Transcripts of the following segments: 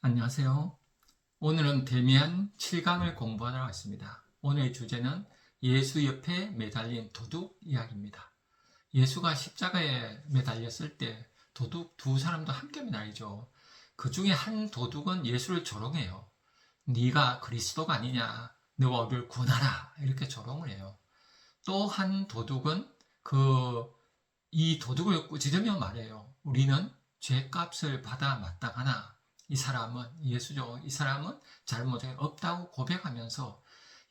안녕하세요. 오늘은 데미안 7강을 공부하러 왔습니다. 오늘의 주제는 예수 옆에 매달린 도둑 이야기입니다. 예수가 십자가에 매달렸을 때 도둑 두 사람도 함께 매달리죠. 그 중에 한 도둑은 예수를 조롱해요. 네가 그리스도가 아니냐, 너와 우리를 구원하라, 이렇게 조롱을 해요. 또 한 도둑은 이 도둑을 꾸짖으며 말해요. 우리는 죄값을 받아 마땅하나 이 사람은 예수죠. 이 사람은 잘못이 없다고 고백하면서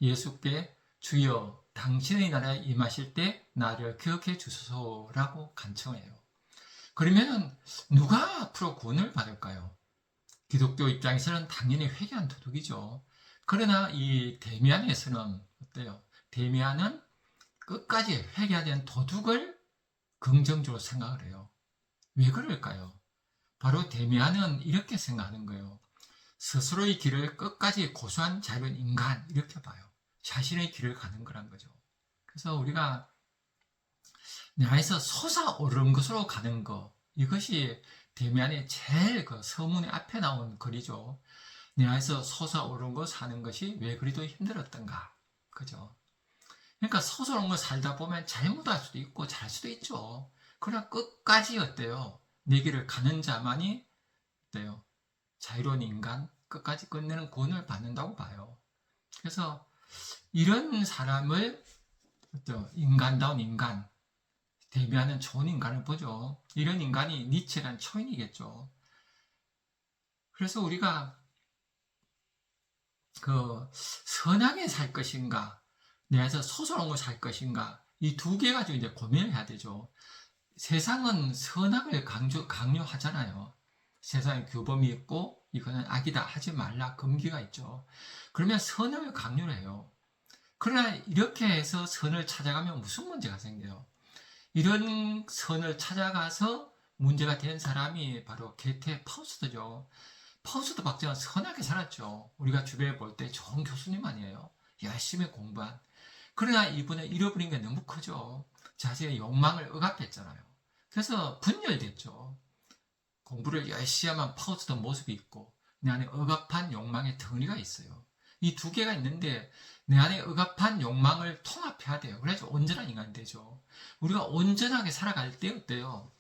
예수께 주여 당신의 나라에 임하실 때 나를 기억해 주소서라고 간청해요. 그러면 누가 앞으로 구원을 받을까요? 기독교 입장에서는 당연히 회개한 도둑이죠. 그러나 이 데미안에서는 어때요? 데미안은 끝까지 회개하는 도둑을 긍정적으로 생각을 해요. 왜 그럴까요? 바로 데미안은 이렇게 생각하는 거예요. 스스로의 길을 끝까지 고수한 자유로운 인간, 이렇게 봐요. 자신의 길을 가는 거란 거죠. 그래서 우리가 내 안에서 솟아오르는 것으로 가는 거, 이것이 데미안의 제일 서문의 앞에 나온 글이죠. 내 안에서 솟아오르는 것 사는 것이 왜 그리도 힘들었던가. 그죠? 그러니까 솟아오르는 거 살다 보면 잘못할 수도 있고 잘 수도 있죠. 그러나 끝까지 어때요? 내 길을 가는 자만이 어때요? 자유로운 인간, 끝까지 끝내는 구원을 받는다고 봐요. 그래서 이런 사람을 인간다운 인간, 대비하는 좋은 인간을 보죠. 이런 인간이 니체란 초인이겠죠. 그래서 우리가 선하게 살 것인가, 내에서 소소한 걸 살 것인가, 이 두 개 가지고 이제 고민을 해야 되죠. 세상은 선악을 강요하잖아요. 세상에 규범이 있고 이거는 악이다 하지 말라 금기가 있죠. 그러면 선을 강요를 해요. 그러나 이렇게 해서 선을 찾아가면 무슨 문제가 생겨요? 이런 선을 찾아가서 문제가 된 사람이 바로 게테 파우스트죠. 파우스트 박사는 선하게 살았죠. 우리가 주변에 볼 때 좋은 교수님 아니에요. 열심히 공부한. 그러나 이분은 잃어버린 게 너무 크죠. 자신의 욕망을 억압했잖아요. 그래서 분열됐죠. 공부를 열심히 하면 파우스트 모습이 있고 내 안에 억압한 욕망의 덩어리가 있어요. 이 두 개가 있는데 내 안에 억압한 욕망을 통합해야 돼요. 그래야지 온전한 인간이 되죠. 우리가 온전하게 살아갈 때 어때요?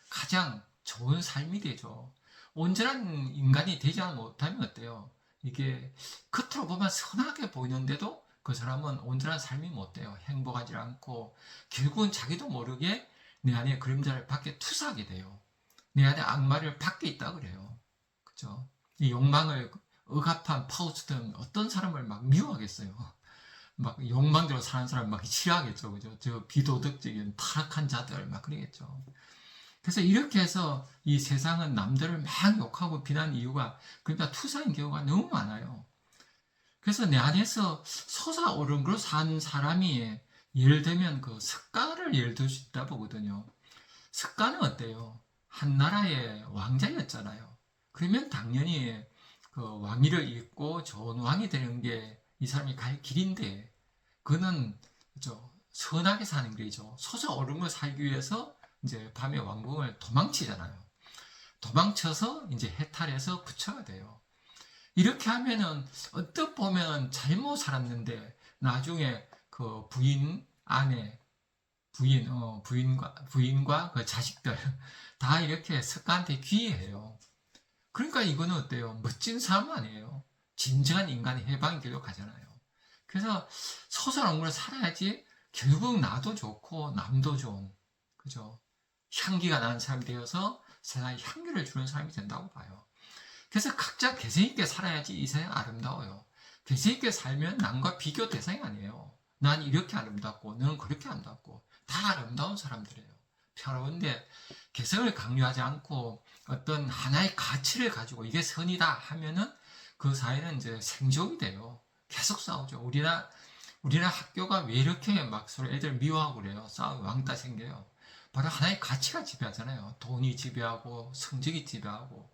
가장 좋은 삶이 되죠. 온전한 인간이 되지 못하면 어때요? 이게 겉으로 보면 선하게 보이는데도 그 사람은 온전한 삶이 못 돼요. 행복하지 않고 결국은 자기도 모르게 내 안에 그림자를 밖에 투사하게 돼요. 내 안에 악마를 밖에 있다 그래요. 그죠? 이 욕망을 억압한 파우스트는 어떤 사람을 막 미워하겠어요. 막 욕망대로 사는 사람 막 싫어하겠죠. 그죠? 저 비도덕적인 타락한 자들 막 그러겠죠. 그래서 이렇게 해서 이 세상은 남들을 막 욕하고 비난하는 이유가 그러니까 투사인 경우가 너무 많아요. 그래서 내 안에서 솟아오른 걸로 산 사람이 예를 들면 그 습관을 예를 들 수 있다 보거든요. 습관은 어때요? 한 나라의 왕자였잖아요. 그러면 당연히 그 왕위를 잇고 좋은 왕이 되는 게 이 사람이 갈 길인데 그는 그죠? 선하게 사는 길이죠. 솟아오른 걸 살기 위해서 이제 밤에 왕궁을 도망치잖아요. 도망쳐서 이제 해탈해서 부처가 돼요. 이렇게 하면은 어떻게 보면 잘못 살았는데 나중에 그 부인과 그 자식들 다 이렇게 석가한테 귀해해요. 그러니까 이거는 어때요? 멋진 삶 아니에요? 진정한 인간의 해방의 길로 가잖아요. 그래서 소설한 걸 살아야지 결국 나도 좋고 남도 좋은, 그죠? 향기가 나는 사람이 되어서 세상에 향기를 주는 사람이 된다고 봐요. 그래서 각자 개성있게 살아야지 이 세상 아름다워요. 개성있게 살면 남과 비교 대상이 아니에요. 난 이렇게 아름답고 너는 그렇게 아름답고 다 아름다운 사람들이에요. 평화로운데 개성을 강요하지 않고 어떤 하나의 가치를 가지고 이게 선이다 하면은 그 사회는 이제 생존이 돼요. 계속 싸우죠. 우리나라 학교가 왜 이렇게 막 서로 애들 미워하고 그래요. 싸우고 왕따 생겨요. 바로 하나의 가치가 지배하잖아요. 돈이 지배하고 성적이 지배하고.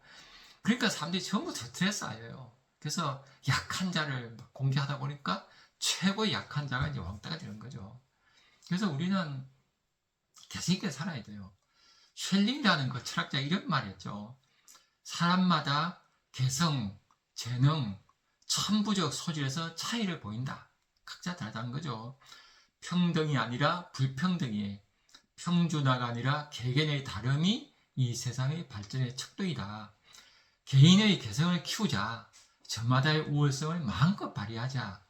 그러니까 사람들이 전부 스트레스 쌓여요. 그래서 약한 자를 공개하다 보니까 최고의 약한 자가 이제 왕따가 되는 거죠. 그래서 우리는 계속 있게 살아야 돼요. 쉘링이라는 그 철학자 이런 말이 었죠 사람마다 개성, 재능, 천부적 소질에서 차이를 보인다. 각자 다르다는 거죠. 평등이 아니라 불평등이, 평준화가 아니라 개개인의 다름이 이 세상의 발전의 척도이다. 개인의 개성을 키우자. 저마다의 우월성을 마음껏 발휘하자.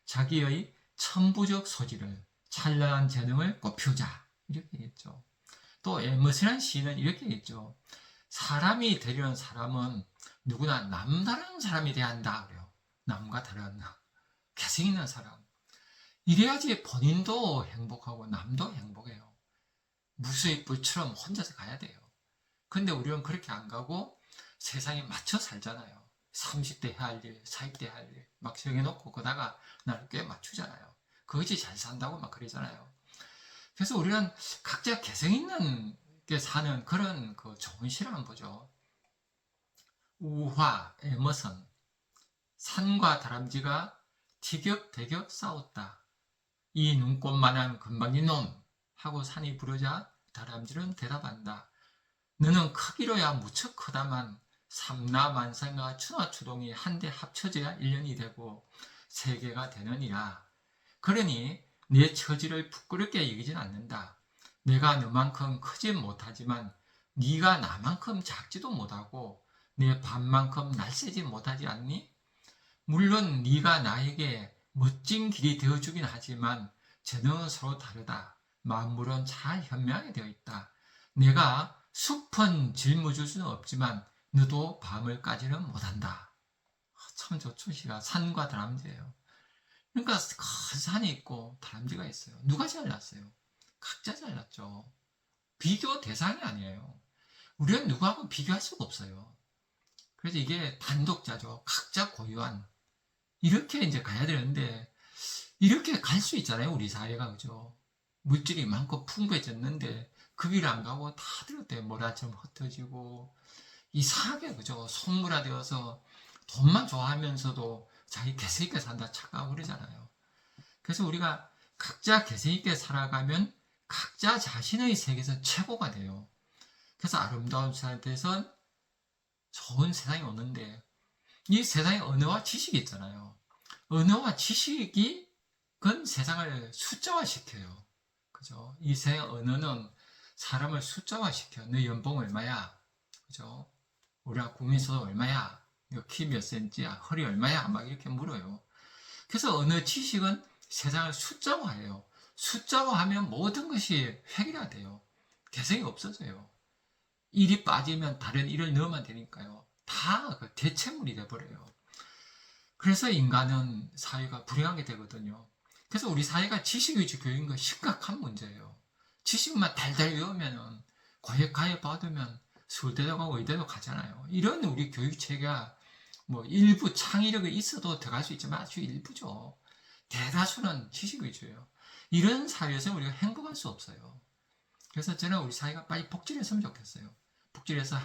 자기의 천부적 소질을, 찬란한 재능을 꽃피우자. 이렇게 얘기했죠. 또 에머슨한 시인은 이렇게 얘기했죠. 사람이 되려는 사람은 누구나 남다른 사람이 돼야 한다. 그래요. 남과 다른 개성 있는 사람. 이래야지 본인도 행복하고 남도 행복해요. 무수의 뿔처럼 혼자서 가야 돼요. 근데 우리는 그렇게 안 가고 세상에 맞춰 살잖아요. 30대 해야 할 일, 40대 할 일 막 정해놓고 그다가 나를 꽤 맞추잖아요. 그것이 잘 산다고 막 그러잖아요. 그래서 우리는 각자 개성 있는 게 사는 그런 그 좋은 시를 한번 보죠. 우화, 에머슨. 산과 다람쥐가 티격태격 싸웠다. 이 눈꽃만한 금방진 놈 하고 산이 부르자 다람쥐는 대답한다. 너는 크기로야 무척 크다만 삼라만상과 추나추동이 한데 합쳐져야 1년이 되고 세계가 되느니라. 그러니 내 처지를 부끄럽게 여기진 않는다. 내가 너만큼 크지 못하지만 네가 나만큼 작지도 못하고 내 반만큼 날쌔지 못하지 않니? 물론 네가 나에게 멋진 길이 되어주긴 하지만 재능은 서로 다르다. 만물은 잘 현명하게 되어 있다. 내가 숲은 짊어질 수는 없지만 너도 밤을 까지는 못한다. 참 좋죠. 시가 산과 다람쥐예요. 그러니까 큰 산이 있고 다람쥐가 있어요. 누가 잘났어요? 각자 잘났죠. 비교 대상이 아니에요. 우리는 누구하고 비교할 수가 없어요. 그래서 이게 단독자죠. 각자 고유한. 이렇게 이제 가야 되는데 이렇게 갈 수 있잖아요. 우리 사회가. 그죠? 물질이 많고 풍부해졌는데 그 길 안 가고 다들 어때 모라처럼 흩어지고 이상하게 그죠? 속물화되어서 돈만 좋아하면서도 자기 개성있게 산다 착각하고 그러잖아요. 그래서 우리가 각자 개성있게 살아가면 각자 자신의 세계에서 최고가 돼요. 그래서 아름다운 세상에서 좋은 세상이 오는데 이 세상에 언어와 지식이 있잖아요. 언어와 지식이 그건 세상을 숫자화시켜요. 그죠? 이 세상의 언어는 사람을 숫자화시켜. 너 연봉 얼마야? 그죠? 우리가 국민소득 얼마야? 키 몇 센치야? 허리 얼마야? 막 이렇게 물어요. 그래서 언어 지식은 세상을 숫자화해요. 숫자화하면 모든 것이 획일화돼요. 개성이 없어져요. 일이 빠지면 다른 일을 넣으면 되니까요. 다 대체물이 돼버려요. 그래서 인간은 사회가 불행하게 되거든요. 그래서 우리 사회가 지식 위주 교육인 건 심각한 문제예요. 지식만 달달 외우면은 과외 받으면 서울대도 가고 의대도 가잖아요. 이런 우리 교육체계가 뭐 일부 창의력이 있어도 들어갈 수 있지만 아주 일부죠. 대다수는 지식 위주예요. 이런 사회에서 우리가 행복할 수 없어요. 그래서 저는 우리 사회가 빨리 복지를 했으면 좋겠어요. 복지를 해서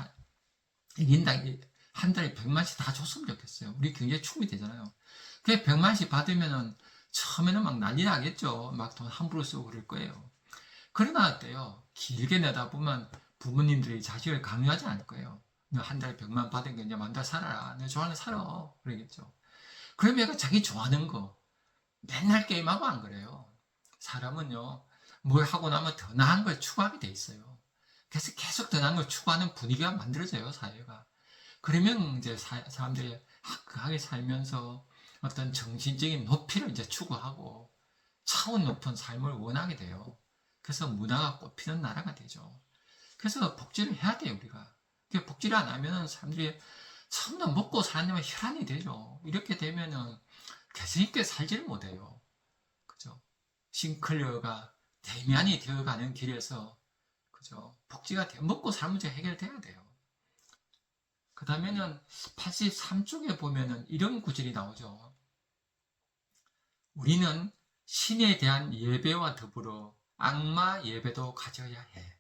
1인당 한 달에 100만씩 다 줬으면 좋겠어요. 우리 경제 충분히 되잖아요. 그 100만씩 받으면은 처음에는 막 난리 나겠죠. 막 돈 함부로 쓰고 그럴 거예요. 그러나 어때요? 길게 내다보면 부모님들이 자식을 강요하지 않을 거예요. 너 한 달에 100만 받은 게 이제 만달 살아라. 너 좋아하는 거 살아. 그러겠죠. 그러면 얘가 자기 좋아하는 거 맨날 게임하고 안 그래요. 사람은요, 뭘 하고 나면 더 나은 걸 추구하게 돼 있어요. 그래서 계속 더 나은 걸 추구하는 분위기가 만들어져요, 사회가. 그러면 이제 사람들이 화끈하게 살면서 어떤 정신적인 높이를 이제 추구하고 차원 높은 삶을 원하게 돼요. 그래서 문화가 꽃피는 나라가 되죠. 그래서 복지를 해야 돼요, 우리가. 복지를 안 하면 사람들이 처음부터 먹고 사는데만 혈안이 되죠. 이렇게 되면은 개성있게 살지를 못해요. 그죠? 싱클리어가 대면이 되어가는 길에서, 그죠? 복지가 먹고 사는 문제 해결돼야 돼요. 그 다음에는 83쪽에 보면은 이런 구절이 나오죠. 우리는 신에 대한 예배와 더불어 악마 예배도 가져야 해.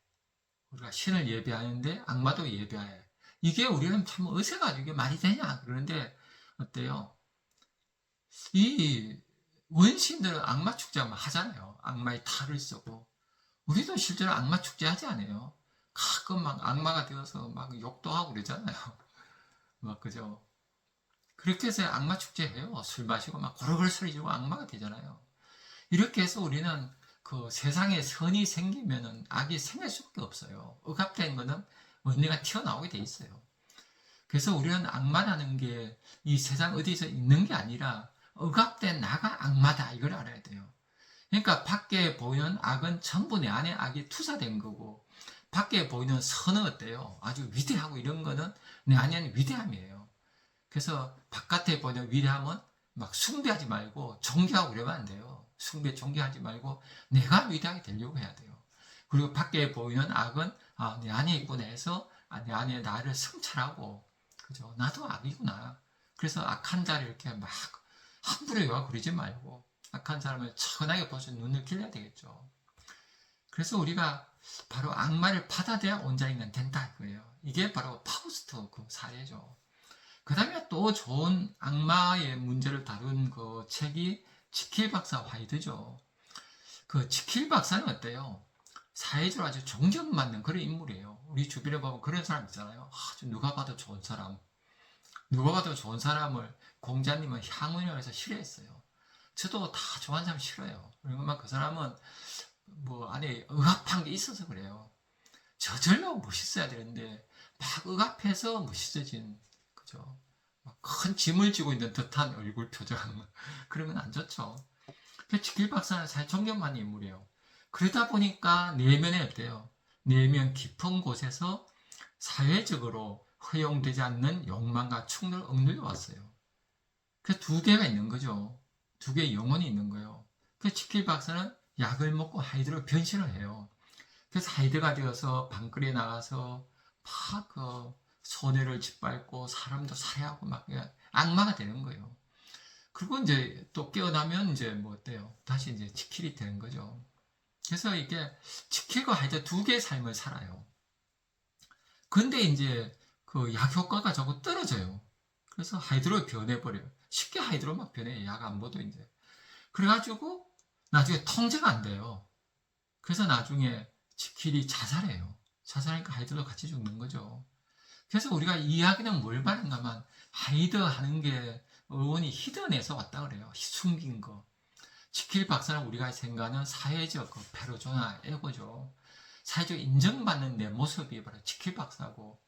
우리가 신을 예배하는데 악마도 예배해. 이게 우리는 참 어색하죠. 이게 말이 되냐? 그러는데 어때요? 이 원신들은 악마 축제 하잖아요. 악마의 탈을 쓰고. 우리도 실제로 악마 축제 하지 않아요? 가끔 막 악마가 되어서 막 욕도 하고 그러잖아요. 막 그죠? 그렇게 해서 악마 축제 해요. 술 마시고 막 고르고르 소리 지르고 악마가 되잖아요. 이렇게 해서 우리는 그 세상에 선이 생기면은 악이 생길 수밖에 없어요. 억압된 거는 언니가 튀어나오게 돼 있어요. 그래서 우리는 악마라는 게 이 세상 어디서 있는 게 아니라 억압된 나가 악마다, 이걸 알아야 돼요. 그러니까 밖에 보이는 악은 전부 내 안에 악이 투사된 거고, 밖에 보이는 선은 어때요? 아주 위대하고 이런 거는 내 안에는 위대함이에요. 그래서 바깥에 보이는 위대함은 막 숭배하지 말고 존경하고 그러면 안 돼요. 존경하지 말고 내가 위대하게 되려고 해야 돼요. 그리고 밖에 보이는 악은 내 안에 있구나 해서 내 안에 나를 성찰하고, 그죠? 나도 악이구나. 그래서 악한 자를 이렇게 막 함부로 욕하고 그러지 말고 악한 사람을 천하게 보셔 눈을 길러야 되겠죠. 그래서 우리가 바로 악마를 받아들여야 온전인간 된다, 그거예요. 이게 바로 파우스트 그 사례죠. 그 다음에 또 좋은 악마의 문제를 다룬 그 책이 지킬 박사 화이드죠. 그 지킬 박사는 어때요? 사회적으로 아주 존경받는 그런 인물이에요. 우리 주변에 보면 그런 사람 있잖아요. 아주 누가 봐도 좋은 사람. 누가 봐도 좋은 사람을 공자님은 향은이라서 싫어했어요. 저도 다 좋아하는 사람 싫어요. 그러면 그 사람은 뭐 안에 억압한 게 있어서 그래요. 저절로 멋있어야 되는데 막 억압해서 멋있어진, 그죠? 막 큰 짐을 지고 있는 듯한 얼굴 표정 그러면 안 좋죠. 그 지킬 박사는 사실 존경받는 인물이에요. 그러다 보니까 내면에 어때요? 내면 깊은 곳에서 사회적으로 허용되지 않는 욕망과 충동을 억눌려 왔어요. 그 두 개가 있는 거죠. 두 개의 영혼이 있는 거예요. 그 지킬 박사는 약을 먹고 하이드로 변신을 해요. 그래서 하이드가 되어서 방글에 나가서 막 그 소녀를 짓밟고 사람도 살해하고 막 악마가 되는 거예요. 그리고 이제 또 깨어나면 이제 뭐 어때요? 다시 이제 지킬이 되는 거죠. 그래서 이게 지킬과 하이드 두 개의 삶을 살아요. 근데 이제 그 약 효과가 자꾸 떨어져요. 그래서 하이드로 변해버려요. 쉽게 하이드로 막 변해. 약 안 먹어도 이제. 그래가지고 나중에 통제가 안 돼요. 그래서 나중에 지킬이 자살해요. 자살하니까 하이드도 같이 죽는 거죠. 그래서 우리가 이 이야기는 뭘 말하는가만 하이드 하는 게 어원이 히든에서 왔다 그래요. 숨긴 거. 지킬 박사는 우리가 생각하는 사회적 그 페르소나, 에고죠. 사회적 인정받는 내 모습이 바로 지킬 박사고,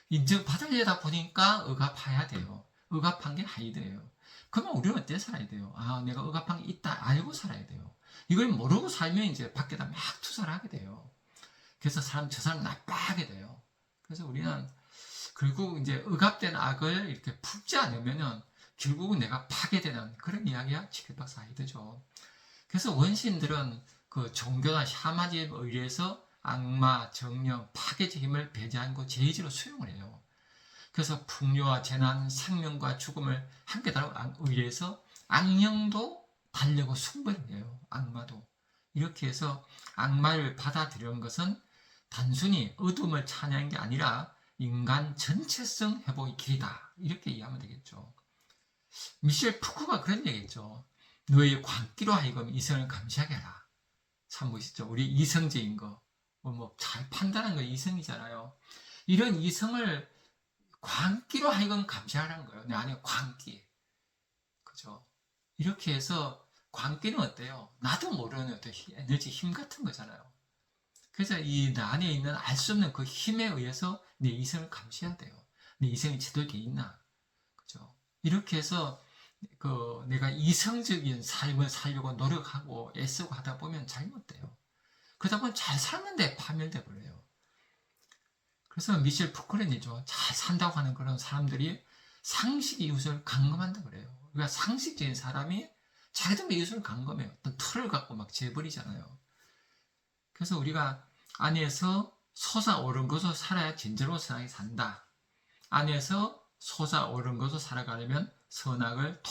인정받으려다 보니까 억압해야 돼요. 억압한 게 하이드예요. 그러면 우리는 어떻게 살아야 돼요? 내가 억압한 게 있다 알고 살아야 돼요. 이걸 모르고 살면 이제 밖에다 막 투사를 하게 돼요. 그래서 저 사람 나빠하게 돼요. 그래서 우리는 결국 이제 억압된 악을 이렇게 품지 않으면은 결국은 내가 파괴되는 그런 이야기가 지킬박사 하이드죠. 그래서 원시인들은 그 종교나 샤머니즘에 의해서 악마, 정령, 파괴적 힘을 배제한 거 제의지로 수용을 해요. 그래서 풍요와 재난, 생명과 죽음을 함께 다루고 의해서 악령도 달려고 숭배를 해요. 악마도. 이렇게 해서 악마를 받아들이는 것은 단순히 어둠을 찬양한 게 아니라 인간 전체성 회복의 길이다. 이렇게 이해하면 되겠죠. 미셸 푸크가 그런 얘기했죠. 너의 광기로 하여금 이성을 감시하게 하라. 참 멋있죠. 우리 이성적인 거. 뭐 잘 판단한 거 이성이잖아요. 이런 이성을 광기로 하여금 감시하라는 거예요. 내 안에 광기. 그죠? 이렇게 해서 광기는 어때요? 나도 모르는 어떤 에너지 힘 같은 거잖아요. 그래서 이 나 안에 있는 알 수 없는 그 힘에 의해서 내 이성을 감시해야 돼요. 내 이성이 제대로 돼 있나? 그죠? 이렇게 해서 그 내가 이성적인 삶을 살려고 노력하고 애쓰고 하다 보면 잘못돼요. 그러다 보면 잘 살는데 파멸돼 버려요. 그래서 미셸 푸크렌이죠. 잘 산다고 하는 그런 사람들이 상식 이웃을 감금한다 그래요. 그러니까 상식적인 사람이 자기도 이웃을 감금해요. 어떤 틀을 갖고 막 재버리잖아요. 그래서 우리가 안에서 솟아오른 것으로 살아야 진정으로 세상에 산다. 안에서 솟아오른 것으로 살아가려면 선악을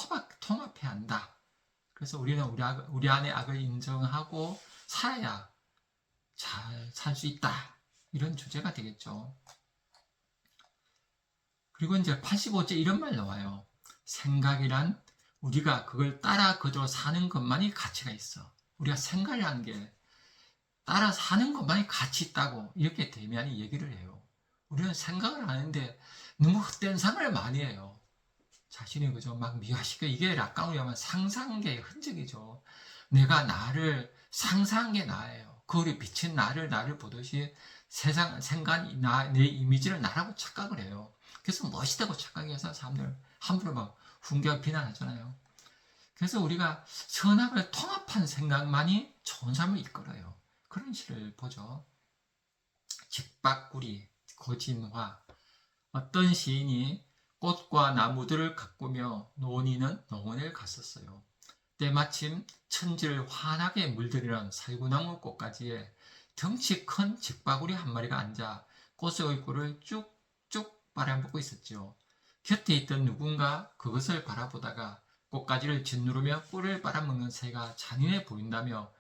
통합해야 한다. 그래서 우리는 우리 안의 악을 인정하고 살아야 잘 살 수 있다. 이런 주제가 되겠죠. 그리고 이제 85째 이런 말 나와요. 생각이란 우리가 그걸 따라 그대로 사는 것만이 가치가 있어. 우리가 생각이라는 게 따라 사는 것만이 가치 있다고 이렇게 데미안이 얘기를 해요. 우리는 생각을 하는데 너무 헛된 생각을 많이 해요. 자신이 그죠 막 미화시켜 이게 락강으로 하면 상상계의 흔적이죠. 내가 나를 상상한 게 나예요. 거울에 비친 나를 보듯이 세상 생각 내 이미지를 나라고 착각을 해요. 그래서 멋있다고 착각해서 사람들 함부로 막 훈계하고 비난하잖아요. 그래서 우리가 선악을 통합한 생각만이 좋은 삶을 이끌어요. 그런 시를 보죠. 직박구리, 거진화. 어떤 시인이 꽃과 나무들을 가꾸며 논이는 농원을 갔었어요. 때마침 천지를 환하게 물들이는 살구나무 꽃가지에 덩치 큰 직박구리 한 마리가 앉아 꽃의 꿀을 쭉쭉 빨아먹고 있었죠. 곁에 있던 누군가 그것을 바라보다가 꽃가지를 짓누르며 꿀을 빨아먹는 새가 잔인해 보인다며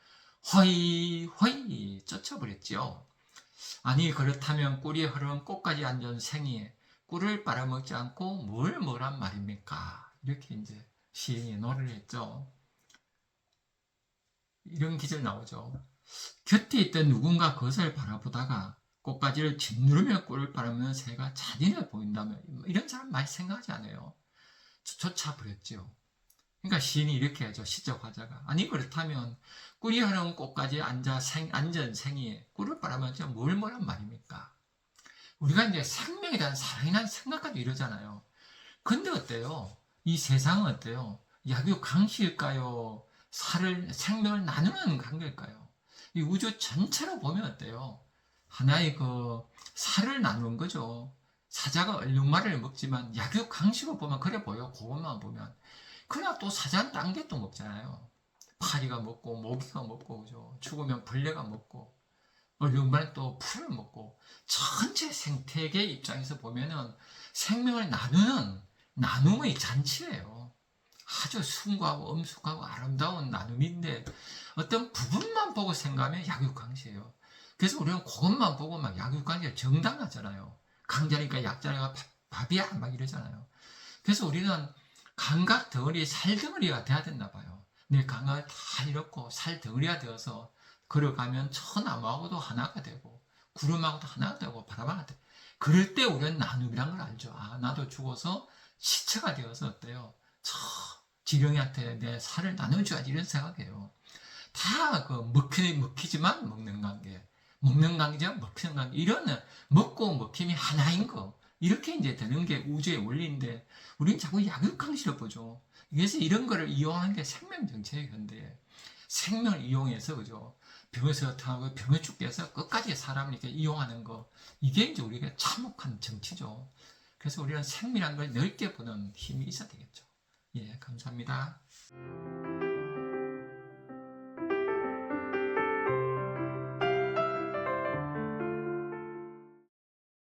허이 허이 쫓아버렸지요. 아니 그렇다면 꿀이 흐르는 꽃가지 앉은 생이 꿀을 빨아먹지 않고 뭘 뭐란 말입니까? 이렇게 이제 시인이 노래를 했죠. 이런 기절 나오죠. 곁에 있던 누군가 그것을 바라보다가 꽃가지를 짓누르며 꿀을 빨아먹는 새가 잔인해 보인다면 이런 사람 많이 생각하지 않아요. 쫓아버렸죠. 그러니까 시인이 이렇게 하죠. 시적 화자가. 아니 그렇다면 꿀이 흐르는 꽃까지 앉은 생이 꿀을 빨아먹지 뭘 뭐란 말입니까? 우리가 이제 생명에 대한 사랑이라는 생각까지 이러잖아요. 근데 어때요? 이 세상은 어때요? 약육강식일까요? 생명을 나누는 관계일까요? 이 우주 전체로 보면 어때요? 하나의 그 살을 나누는 거죠. 사자가 얼룩말을 먹지만 약육강식으로 보면 그래 보여. 그것만 보면. 그러나 또 사자는 딴 게 또 먹잖아요. 파리가 먹고 모기가 먹고 그죠. 죽으면 벌레가 먹고 얼룩말은 또 풀을 먹고 전체 생태계 입장에서 보면은 생명을 나눔의 잔치예요. 아주 숭고하고 엄숙하고 아름다운 나눔인데 어떤 부분만 보고 생각하면 약육강식이에요. 그래서 우리는 그것만 보고 막 약육강식 정당하잖아요. 강자니까 약자니까 밥이야 막 이러잖아요. 그래서 우리는 감각 덩어리, 살 덩어리가 돼야 된다 봐요. 내 감각을 다 잃었고 살 덩어리가 되어서 걸어가면 천나무하고도 하나가 되고 구름하고도 하나가 되고 바람하나 되고 그럴 때 우리는 나눔이란 걸 알죠. 아 나도 죽어서 시체가 되어서 어때요? 저 지령이한테 내 살을 나눠줘야지 이런 생각이에요. 다 그 먹히지만 먹는 관계, 먹는 관계지만 먹히는 관계 이런 먹고 먹힘이 하나인 거 이렇게 이제 되는 게 우주의 원리인데 우리는 자꾸 약육강식을 보죠. 그래서 이런 거를 이용하는 게 생명정책이 근데 생명을 이용해서 그죠. 병에서 태어나고 병에 죽게 해서 끝까지 사람을 이렇게 이용하는 거 이게 이제 우리가 참혹한 정치죠. 그래서 우리는 생명이라는 걸 넓게 보는 힘이 있어야 되겠죠. 예, 감사합니다.